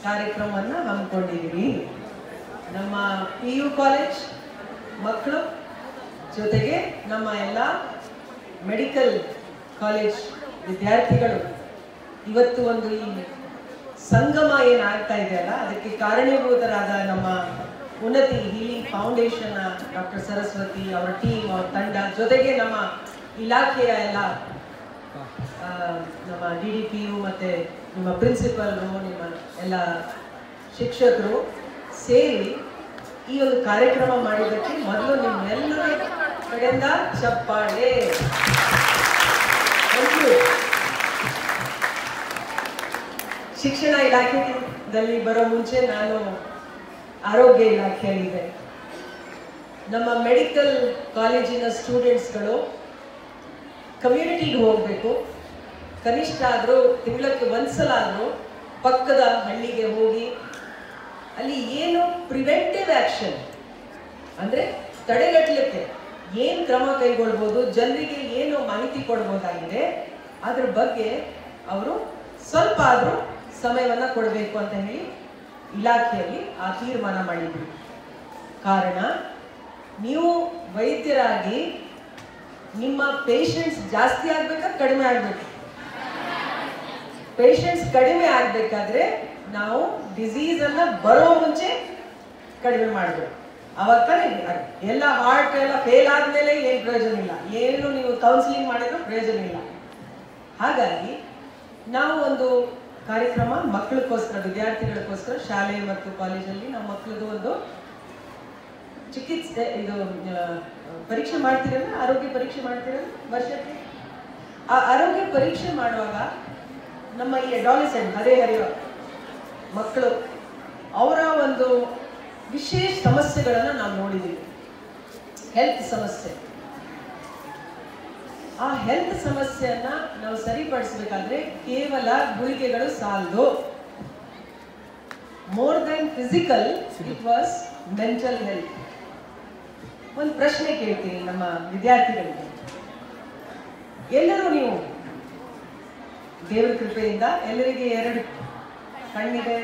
ಕಾರ್ಯಕ್ರಮವನ್ನು ಹಮ್ಮಿಕೊಂಡಿದ್ದೀವಿ. ನಮ್ಮ PU college ಮಕ್ಕಳು ಜೊತೆಗೆ ನಮ್ಮ ಎಲ್ಲ ಮೆಡಿಕಲ್ ಕಾಲೇಜ್ ವಿದ್ಯಾರ್ಥಿಗಳು ಇವತ್ತು ಒಂದು ಈ ಸಂಗಮ ಏನಾಗ್ತಾ ಇದೆಯಲ್ಲ ಅದಕ್ಕೆ ಕಾರಣೀಭೂತರಾದ ನಮ್ಮ ಉನ್ನತಿ ಹೀಲಿಂಗ್ ಫೌಂಡೇಶನ್ ಡಾಕ್ಟರ್ ಸರಸ್ವತಿ ಅವರ ಟೀಮ್ ಅವರ ತಂಡ ಜೊತೆಗೆ ನಮ್ಮ ಇಲಾಖೆಯ ಎಲ್ಲ ನಮ್ಮ DDPU ಮತ್ತು ನಿಮ್ಮ ಪ್ರಿನ್ಸಿಪಲ್ರು ನಿಮ್ಮ ಎಲ್ಲ ಶಿಕ್ಷಕರು ಸೇರಿ ಈ ಒಂದು ಕಾರ್ಯಕ್ರಮ ಮಾಡಿದ್ದಕ್ಕೆ ಮೊದಲು ನಿಮ್ಮೆಲ್ಲರ ಕಡೆಯಿಂದ ಚಪ್ಪಾಳೆ. ಶಿಕ್ಷಣ ಇಲಾಖೆಯಲ್ಲಿ ಬರೋ ಮುಂಚೆ ನಾನು ಆರೋಗ್ಯ ಇಲಾಖೆಯಲ್ಲಿದೆ. ನಮ್ಮ ಮೆಡಿಕಲ್ ಕಾಲೇಜಿನ ಸ್ಟೂಡೆಂಟ್ಸ್ಗಳು ಕಮ್ಯುನಿಟಿಗೆ ಹೋಗಬೇಕು, ಕನಿಷ್ಠ ಆದರೂ ತಿಂಗಳಿಗೆ ಒಂದ್ಸಲ ಆದರೂ ಪಕ್ಕದ ಹಳ್ಳಿಗೆ ಹೋಗಿ ಅಲ್ಲಿ ಏನು ಪ್ರಿವೆಂಟಿವ್ ಆ್ಯಕ್ಷನ್ ಅಂದರೆ ತಡೆಗಟ್ಟಲಿಕ್ಕೆ ಏನು ಕ್ರಮ ಕೈಗೊಳ್ಬೋದು, ಜನರಿಗೆ ಏನು ಮಾಹಿತಿ ಕೊಡ್ಬೋದಾಗಿದೆ ಅದ್ರ ಬಗ್ಗೆ ಅವರು ಸ್ವಲ್ಪ ಆದರೂ ಸಮಯವನ್ನು ಕೊಡಬೇಕು ಅಂತ ಹೇಳಿ ಇಲಾಖೆಯಲ್ಲಿ ಆ ತೀರ್ಮಾನ ಮಾಡಿದ್ವಿ. ಕಾರಣ ನೀವು ವೈದ್ಯರಾಗಿ ನಿಮ್ಮ ಪೇಷಂಟ್ಸ್ ಜಾಸ್ತಿ ಆಗಬೇಕಾ ಕಡಿಮೆ ಆಗಬೇಕು? ಪೇಷಂಟ್ಸ್ ಕಡಿಮೆ ಆಗಬೇಕಾದ್ರೆ ನಾವು ಡಿಸೀಸನ್ನು ಬರೋ ಮುಂಚೆ ಕಡಿಮೆ ಮಾಡಬೇಕು. ಅವತ್ತ ಎಲ್ಲ ಹಾರ್ಟ್ ಎಲ್ಲ ಫೇಲ್ ಆದಮೇಲೆ ಏನು ಪ್ರಯೋಜನ ಇಲ್ಲ, ಏನು ನೀವು ಕೌನ್ಸಿಲಿಂಗ್ ಮಾಡಿದ್ರು ಪ್ರಯೋಜನ ಇಲ್ಲ. ಹಾಗಾಗಿ ನಾವು ಒಂದು ಕಾರ್ಯಕ್ರಮ ಮಕ್ಕಳಿಗೋಸ್ಕರ ವಿದ್ಯಾರ್ಥಿಗಳಿಗೋಸ್ಕರ ಶಾಲೆ ಮತ್ತು ಕಾಲೇಜಲ್ಲಿ ನಮ್ಮ ಮಕ್ಕಳದು ಒಂದು ಚಿಕಿತ್ಸೆ ಇದು ಪರೀಕ್ಷೆ ಮಾಡ್ತೀರಲ್ಲ, ಆರೋಗ್ಯ ಪರೀಕ್ಷೆ ಮಾಡ್ತೀರಲ್ಲ ವರ್ಷಕ್ಕೆ. ಆ ಆರೋಗ್ಯ ಪರೀಕ್ಷೆ ಮಾಡುವಾಗ ನಮ್ಮ ಈ ಅಡಾಲೆಸೆಂಟ್ ಹರಿಯುವ ಮಕ್ಕಳು ಅವರ ಒಂದು ವಿಶೇಷ ಸಮಸ್ಯೆಗಳನ್ನು ನಾವು ನೋಡಿದ್ದೀವಿ. ಹೆಲ್ತ್ ಸಮಸ್ಯೆ, ಆ ಹೆಲ್ತ್ ಸಮಸ್ಯೆಯನ್ನ ನಾವು ಸರಿಪಡಿಸಬೇಕಾದ್ರೆ ಕೇವಲ ಗುಳಿಗೆಗಳು ಸಾಲದು. More than physical, it was mental health. ಒಂದು ಪ್ರಶ್ನೆ ಕೇಳ್ತೀನಿ ನಮ್ಮ ವಿದ್ಯಾರ್ಥಿಗಳಿಗೆ. ಎಲ್ಲರೂ ನೀವು ದೇವರ ಕೃಪೆಯಿಂದ ಎಲ್ಲರಿಗೆ 2 ಕಣ್ಣಿದೆ,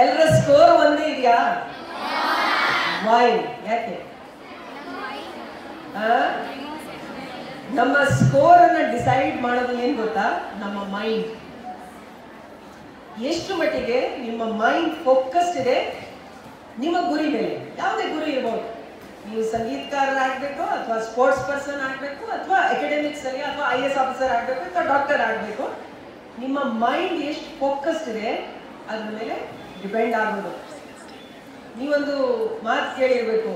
ಎಲ್ಲರ ಸ್ಕೋರ್ ಒಂದೇ ಇದೆಯಾ? ವೈ? ಯಾಕೆ? ನಮ್ಮ ಸ್ಕೋರ್ ಅನ್ನ ಡಿಸೈಡ್ ಮಾಡೋದು ಏನ್ ಗೊತ್ತಾ? ನಮ್ಮ ಮೈಂಡ್. ಎಷ್ಟು ಮಟ್ಟಿಗೆ ನಿಮ್ಮ ಮೈಂಡ್ ಫೋಕಸ್ಡ್ ಇದೆ ನಿಮ್ಮ ಗುರಿ ಮೇಲೆ. ಯಾವುದೇ ಗುರಿ ಇರ್ಬೋದು, ನೀವು ಸಂಗೀತಕಾರರಾಗಬೇಕು ಅಥವಾ ಸ್ಪೋರ್ಟ್ಸ್ ಪರ್ಸನ್ ಆಗಬೇಕು ಅಥವಾ ಅಕಾಡೆಮಿಕ್ಸ್ ಅಲ್ಲಿ ಅಥವಾ IAS ಆಫೀಸರ್ ಆಗಬೇಕು ಅಥವಾ ಡಾಕ್ಟರ್ ಆಗಬೇಕು. ನಿಮ್ಮ ಮೈಂಡ್ ಎಷ್ಟು ಫೋಕಸ್ಡ್ ಇದೆ ಅದ್ರ ಮೇಲೆ ಡಿಪೆಂಡ್ ಆಗೋದು. ನೀವೊಂದು ಮಾತು ಕೇಳಿರ್ಬೇಕು,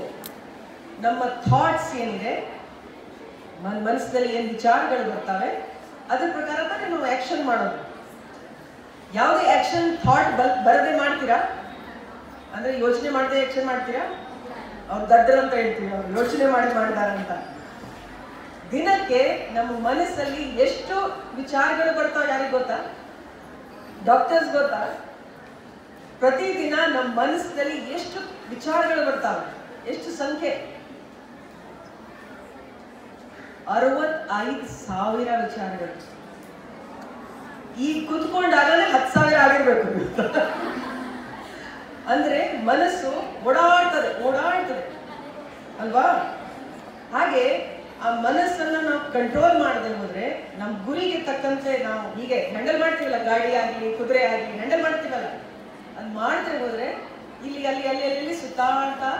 ನಮ್ಮ ಥಾಟ್ಸ್ ಏನಿದೆ, ಮನಸ್ಸಿನಲ್ಲಿ ಏನು ವಿಚಾರಗಳು ಬರ್ತಾವೆ ಅದ್ರ ಪ್ರಕಾರ ತಾನೇ ನಾವು ಆ್ಯಕ್ಷನ್ ಮಾಡೋದು. ಯಾವುದೇ ಆ್ಯಕ್ಷನ್ ಥಾಟ್ ಬರದೆ ಮಾಡ್ತೀರಾ ಅಂದರೆ ಯೋಚನೆ ಮಾಡದೆ ಆ್ಯಕ್ಷನ್ ಮಾಡ್ತೀರಾ? ಅವ್ರು ದಡ್ಡರು ಅಂತ ಹೇಳ್ತೀವಿ, ಅವ್ರು ಯೋಚನೆ ಮಾಡಿದಾರಂತ. ದಿನಕ್ಕೆ ನಮ್ಮ ಮನಸ್ಸಲ್ಲಿ ಎಷ್ಟು ವಿಚಾರಗಳು ಬರ್ತಾವೆ ಯಾರಿಗೆ ಗೊತ್ತಾ? ಡಾಕ್ಟರ್ಸ್ ಗೊತ್ತಾ? ಪ್ರತಿದಿನ ನಮ್ಮ ಮನಸ್ಸಿನಲ್ಲಿ ಎಷ್ಟು ವಿಚಾರಗಳು ಬರ್ತಾವೆ? ಎಷ್ಟು ಸಂಖ್ಯೆ? 65,000 ವಿಚಾರಗಳು. ಈಗ ಕುತ್ಕೊಂಡಾಗಲೇ 10,000 ಆಗಿರ್ಬೇಕು. ಅಂದ್ರೆ ಮನಸ್ಸು ಓಡಾಡ್ತದೆ ಅಲ್ವಾ? ಹಾಗೆ ಆ ಮನಸ್ಸನ್ನ ನಾವು ಕಂಟ್ರೋಲ್ ಮಾಡದೆ ಹೋದ್ರೆ ನಮ್ಮ ಗುರಿಗೆ ತಕ್ಕಂತೆ ನಾವು ಹೀಗೆ ಹ್ಯಾಂಡಲ್ ಮಾಡ್ತೀವಲ್ಲ, ಗಾಡಿ ಆಗಲಿ ಕುದುರೆ ಆಗಲಿ ಹ್ಯಾಂಡಲ್ ಮಾಡ್ತೀವಲ್ಲ, ಅದು ಮಾಡದೆ ಹೋದ್ರೆ ಇಲ್ಲಿ ಅಲ್ಲಿ ಅಲ್ಲಿ ಅಲ್ಲಿ ಸುತ್ತಾಡ್ತಾ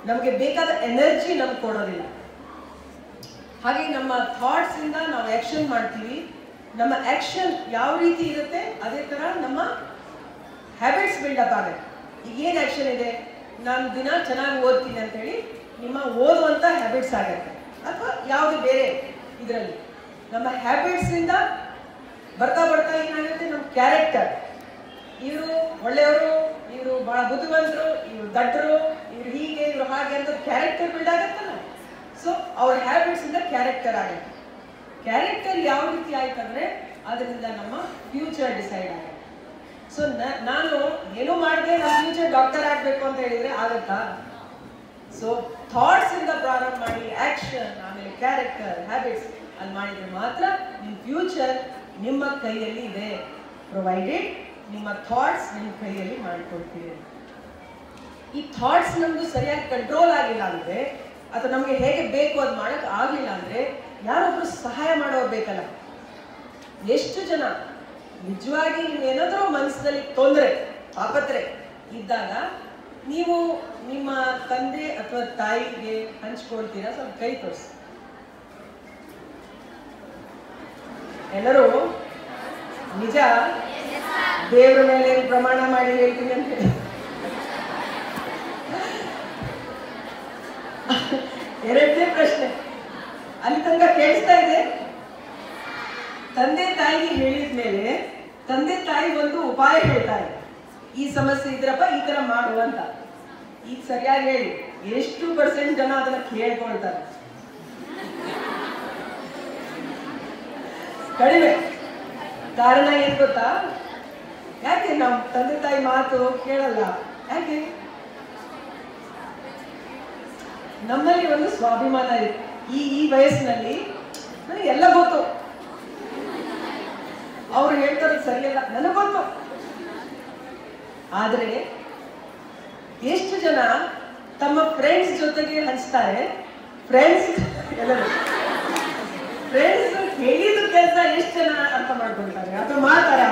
ನಮಗೆ ಬೇಕಾದ ಎನರ್ಜಿ ನಮ್ಗೆ ಕೊಡೋದಿಲ್ಲ. ಹಾಗೆ ನಮ್ಮ ಥಾಟ್ಸ್ ಇಂದ ನಾವು ಆಕ್ಷನ್ ಮಾಡ್ತೀವಿ. ನಮ್ಮ ಆಕ್ಷನ್ ಯಾವ ರೀತಿ ಇರುತ್ತೆ ಅದೇ ತರ ನಮ್ಮ ಹ್ಯಾಬಿಟ್ಸ್ ಬಿಲ್ಡಪ್ ಆಗುತ್ತೆ. ಈಗ ಏನು ಆಕ್ಷನ್ ಇದೆ, ನಾನು ದಿನ ಚೆನ್ನಾಗಿ ಓದ್ತೀನಿ ಅಂತೇಳಿ ನಿಮ್ಮ ಓದುವಂಥ ಹ್ಯಾಬಿಟ್ಸ್ ಆಗುತ್ತೆ. ಅಥವಾ ಯಾವುದು ಬೇರೆ ಇದರಲ್ಲಿ ನಮ್ಮ ಹ್ಯಾಬಿಟ್ಸ್ ಇಂದ ಬರ್ತಾ ಬರ್ತಾ ಏನಾಗುತ್ತೆ, ನಮ್ಮ ಕ್ಯಾರೆಕ್ಟರ್, ಇವರು ಒಳ್ಳೆಯವರು, ಇವರು ಬಹಳ ಬುದ್ಧಿವಂತರು, ಇವರು ದಡ್ಡರು, ಇವರು ಹೀಗೆ ಇವರು ಹಾಗೆ ಅಂತ ಕ್ಯಾರೆಕ್ಟರ್ ಬಿಲ್ಡ್ ಆಗುತ್ತಲ್ಲ. ಸೊ ಅವ್ರ ಹ್ಯಾಬಿಟ್ಸ್ ಇಂದ ಕ್ಯಾರೆಕ್ಟರ್ ಆಗುತ್ತೆ. ಕ್ಯಾರೆಕ್ಟರ್ ಯಾವ ರೀತಿ ಆಯ್ತಂದ್ರೆ ಅದರಿಂದ ನಮ್ಮ ಫ್ಯೂಚರ್ ಡಿಸೈಡ್ ಆಗುತ್ತೆ. ಸೊ ನಾನು ಏನೂ ಮಾಡಿದೆ ನಮ್ಮ ಫ್ಯೂಚರ್ ಡಾಕ್ಟರ್ ಆಗಬೇಕು ಅಂತ ಹೇಳಿದ್ರೆ ಆಗುತ್ತಾ? ಸೊ ಥಾಟ್ಸ್ ಇಂದ ಪ್ರಾರಂಭ ಮಾಡಿ ಆಕ್ಷನ್, ಆಮೇಲೆ ಕ್ಯಾರೆಕ್ಟರ್, ಹ್ಯಾಬಿಟ್ಸ್ ಅಲ್ಲಿ ಮಾಡಿದರೆ ಮಾತ್ರ ನಿಮ್ಮ ಫ್ಯೂಚರ್ ನಿಮ್ಮ ಕೈಯಲ್ಲಿ ಇದೆ, ಪ್ರೊವೈಡೆಡ್ ನಿಮ್ಮ ಥಾಟ್ಸ್ ನಿಮ್ಮ ಕೈಯಲ್ಲಿ ಮಾಡಿಕೊಡ್ತೀರಿ. ಈ ಥಾಟ್ಸ್ ನಮ್ಮದು ಸರಿಯಾಗಿ ಕಂಟ್ರೋಲ್ ಆಗಿಲ್ಲ ಅಂದರೆ, ಅಥವಾ ನಮಗೆ ಹೇಗೆ ಬೇಕು ಅದು ಮಾಡೋಕ್ಕೆ ಆಗಲಿಲ್ಲ ಅಂದರೆ ಯಾರೊಬ್ಬರು ಸಹಾಯ ಮಾಡೋರು ಬೇಕಲ್ಲ. ಎಷ್ಟು ಜನ ನಿಜವಾಗಿ ನೀವೇನಾದರೂ ಮನಸ್ಸಿನಲ್ಲಿ ತೊಂದರೆ ತಾಪತ್ರೆ ಇದ್ದಾಗ ನೀವು ನಿಮ್ಮ ತಂದೆ ಅಥವಾ ತಾಯಿಗೆ ಹಂಚ್ಕೊಳ್ತೀರಾ? ಸ್ವಲ್ಪ ಕೈ ತೋರಿಸಿ. ಎಲ್ಲರೂ ನಿಜ ದೇವರ ಮೇಲೆ ಪ್ರಮಾಣ ಮಾಡಿ ಹೇಳ್ತೀನಿ ಅಂತ ಹೇಳಿ ಎರಡನೇ ಪ್ರಶ್ನೆ ಅಲ್ಲಿ ತನಕ ಕೇಳಿಸ್ತಾ ಇದೆ. ತಂದೆ ತಾಯಿಗೆ ಹೇಳಿದ ಮೇಲೆ ತಂದೆ ತಾಯಿ ಒಂದು ಉಪಾಯ ಹೇಳ್ತಾರೆ, ಈ ಸಮಸ್ಯೆ ಇದ್ರಪ್ಪ ಈ ತರ ಮಾಡುವಂತ. ಈಗ ಸರಿಯಾಗಿ ಹೇಳಿ, ಎಷ್ಟು % ಜನ ಅದನ್ನ ಕೇಳ್ಕೊಳ್ತಾರೆ? ಕಡಿಮೆ. ಕಾರಣ ಏನ್ ಗೊತ್ತಾ? ಯಾಕೆ ನಮ್ಮ ತಂದೆ ತಾಯಿ ಮಾತು ಕೇಳಲ್ಲ? ಯಾಕೆ? ನಮ್ಮಲ್ಲಿ ಒಂದು ಸ್ವಾಭಿಮಾನ ಇದೆ. ಈ ವಯಸ್ಸಿನಲ್ಲಿ ನನಗೆ ಎಲ್ಲ ಗೊತ್ತು, ಅವ್ರು ಹೇಳ್ತಾರೆ ಸರಿಯಲ್ಲ, ನನಗೆ ಗೊತ್ತು. ಆದರೆ ಎಷ್ಟು ಜನ ತಮ್ಮ ಫ್ರೆಂಡ್ಸ್ ಜೊತೆಗೆ ಹಂಚ್ತಾರೆ? ಫ್ರೆಂಡ್ಸ್ ಹೇಳಿದ ಕೆಲಸ ಎಷ್ಟು ಜನ ಅರ್ಥ ಮಾಡ್ಕೊಳ್ತಾರೆ ಅಥವಾ ಮಾಡ್ತಾರೆ?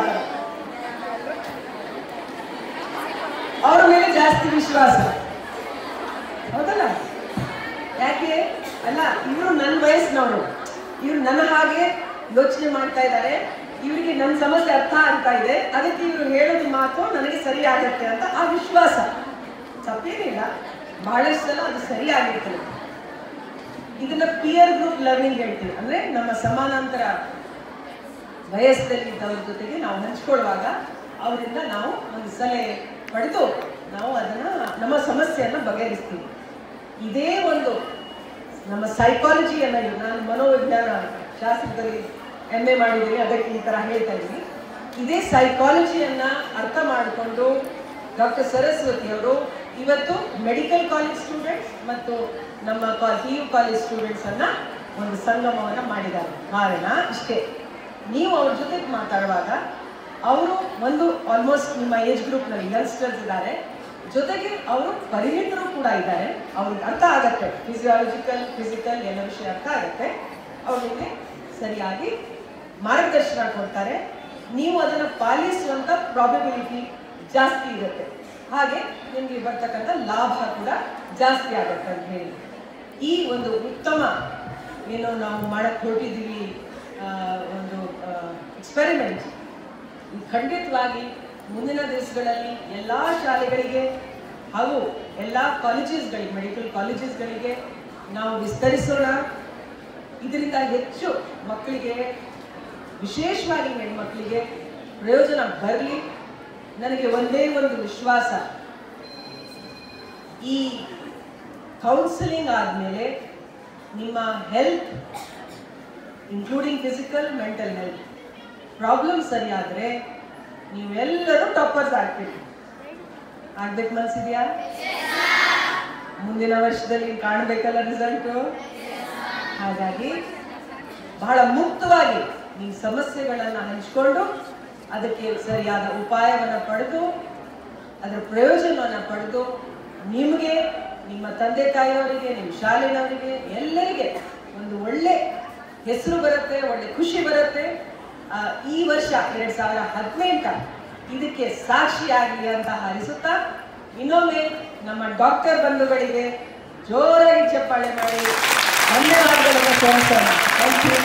ಅವ್ರ ಮೇಲೆ ಜಾಸ್ತಿ ವಿಶ್ವಾಸ, ಹೌದಲ್ಲ? ಯಾಕೆ? ಅಲ್ಲ, ಇವರು ನನ್ನ ವಯಸ್ಸಿನವರು, ಇವ್ರು ನನ್ನ ಹಾಗೆ ಯೋಚನೆ ಮಾಡ್ತಾ ಇದ್ದಾರೆ, ಇವರಿಗೆ ನನ್ನ ಸಮಸ್ಯೆ ಅರ್ಥ ಆಗ್ತಾ ಇದೆ, ಅದಕ್ಕೆ ಇವರು ಹೇಳೋದು ಮಾತು ನನಗೆ ಸರಿ ಆಗುತ್ತೆ ಅಂತ ಆ ವಿಶ್ವಾಸ. ತಪ್ಪೇನಿಲ್ಲ, ಬಹಳಷ್ಟು ಸಲ ಅದು ಸರಿ ಆಗಿರ್ತದೆ. ಇದನ್ನ ಪಿಯರ್ ಗ್ರೂಪ್ ಲರ್ನಿಂಗ್ ಹೇಳ್ತೀವಿ. ಅಂದ್ರೆ ನಮ್ಮ ಸಮಾನಾಂತರ ವಯಸ್ಸಲ್ಲಿ ಇದ್ದವ್ರ ಜೊತೆಗೆ ನಾವು ಹಂಚ್ಕೊಳ್ಳುವಾಗ ಅವರಿಂದ ನಾವು ಒಂದು ಸಲಹೆ ಪಡೆದು ನಾವು ಅದನ್ನ ನಮ್ಮ ಸಮಸ್ಯೆಯನ್ನು ಬಗೆಹರಿಸ್ತೀವಿ. ಇದೇ ಒಂದು ನಮ್ಮ ಸೈಕಾಲಜಿಯನ್ನು, ನಾನು ಮನೋವಿಜ್ಞಾನ ಶಾಸ್ತ್ರದಲ್ಲಿ MA ಮಾಡಿದ್ದೀನಿ, ಅದಕ್ಕೆ ಈ ಥರ ಹೇಳ್ತಾ ಇದ್ದೀನಿ. ಇದೇ ಸೈಕಾಲಜಿಯನ್ನು ಅರ್ಥ ಮಾಡಿಕೊಂಡು ಡಾಕ್ಟರ್ ಸರಸ್ವತಿ ಅವರು ಇವತ್ತು ಮೆಡಿಕಲ್ ಕಾಲೇಜ್ ಸ್ಟೂಡೆಂಟ್ಸ್ ಮತ್ತು ನಮ್ಮ PU ಕಾಲೇಜ್ ಸ್ಟೂಡೆಂಟ್ಸನ್ನು ಒಂದು ಸಂಗಮವನ್ನು ಮಾಡಿದ್ದಾರೆ. ಕಾರಣ ಇಷ್ಟೇ, ನೀವು ಅವ್ರ ಜೊತೆಗೆ ಮಾತಾಡುವಾಗ ಅವರು ಒಂದು ಆಲ್ಮೋಸ್ಟ್ ನಿಮ್ಮ ಏಜ್ ಗ್ರೂಪ್ನಲ್ಲಿ ಯಂಗ್ಸ್ಟರ್ಸ್ ಇದ್ದಾರೆ, ಜೊತೆಗೆ ಅವರು ಪರಿಣಿತರು ಕೂಡ ಇದ್ದಾರೆ. ಅವ್ರಿಗೆ ಅರ್ಥ ಆಗುತ್ತೆ, ಫಿಸಿಕಲ್ ಎಲ್ಲ ವಿಷಯ ಅರ್ಥ ಆಗುತ್ತೆ. ಅವರಿಗೆ ಸರಿಯಾಗಿ ಮಾರ್ಗದರ್ಶನ ಕೊಡ್ತಾರೆ. ನೀವು ಅದನ್ನು ಪಾಲಿಸುವಂಥ ಪ್ರಾಬಬಿಲಿಟಿ ಜಾಸ್ತಿ ಇರುತ್ತೆ, ಹಾಗೆ ನಿಮಗೆ ಬರ್ತಕ್ಕಂಥ ಲಾಭ ಕೂಡ ಜಾಸ್ತಿ ಆಗುತ್ತೆ ಅಂತ ಹೇಳಿ ಈ ಒಂದು ಉತ್ತಮ ಏನು ನಾವು ಮಾಡಕ್ಕೆ ಹೊರಟಿದ್ದೀವಿ ಒಂದು ಎಕ್ಸ್ಪೆರಿಮೆಂಟ್ ಖಂಡಿತವಾಗಿ ಮುಂದಿನ ದಿವಸಗಳಲ್ಲಿ ಎಲ್ಲ ಶಾಲೆಗಳಿಗೆ ಹಾಗೂ ಎಲ್ಲ ಕಾಲೇಜಸ್ಗಳಿಗೆ, ಮೆಡಿಕಲ್ ಕಾಲೇಜಸ್ಗಳಿಗೆ ನಾವು ವಿಸ್ತರಿಸೋಣ. ಇದರಿಂದ ಹೆಚ್ಚು ಮಕ್ಕಳಿಗೆ, ವಿಶೇಷವಾಗಿ ಹೆಣ್ಮಕ್ಕಳಿಗೆ ಪ್ರಯೋಜನ ಬರಲಿ. ನನಗೆ ಒಂದೇ ಒಂದು ವಿಶ್ವಾಸ, ಈ ಕೌನ್ಸಿಲಿಂಗ್ ಆದಮೇಲೆ ನಿಮ್ಮ health including physical mental health problem ಸರಿಯಾದರೆ ನೀವೆಲ್ಲರೂ ಟಾಪರ್ಸ್ ಆಗ್ತೀರಿ. ಆಗ್ಬೇಕು ಮನಸ್ಸಿದೆಯಾ? ಮುಂದಿನ ವರ್ಷದಲ್ಲಿ ಕಾಣಬೇಕಲ್ಲ ರಿಸಲ್ಟು. ಹಾಗಾಗಿ ಬಹಳ ಮುಕ್ತವಾಗಿ ನೀವು ಸಮಸ್ಯೆಗಳನ್ನು ಹಂಚಿಕೊಂಡು ಅದಕ್ಕೆ ಸರಿಯಾದ ಉಪಾಯವನ್ನು ಪಡೆದು ಅದರ ಪ್ರಯೋಜನವನ್ನು ಪಡೆದು ನಿಮಗೆ, ನಿಮ್ಮ ತಂದೆ ತಾಯಿಯವರಿಗೆ, ನಿಮ್ಮ ಶಾಲೆಯವರಿಗೆ, ಎಲ್ಲರಿಗೆ ಒಂದು ಒಳ್ಳೆ ಹೆಸರು ಬರುತ್ತೆ, ಒಳ್ಳೆ ಖುಷಿ ಬರುತ್ತೆ. ಈ ವರ್ಷ 2018 ಇದಕ್ಕೆ ಸಾಕ್ಷಿಯಾಗಲಿ ಅಂತ ಹಾರೈಸುತ್ತಾ ಇನ್ನೊಮ್ಮೆ ನಮ್ಮ ಡಾಕ್ಟರ್ ಬಂಧುಗಳಿಗೆ ಜೋರಾಗಿ ಚಪ್ಪಾಳೆ ಮಾಡಿ ಧನ್ಯವಾದಗಳನ್ನು ತೋರಿಸೋಣ. Thank you.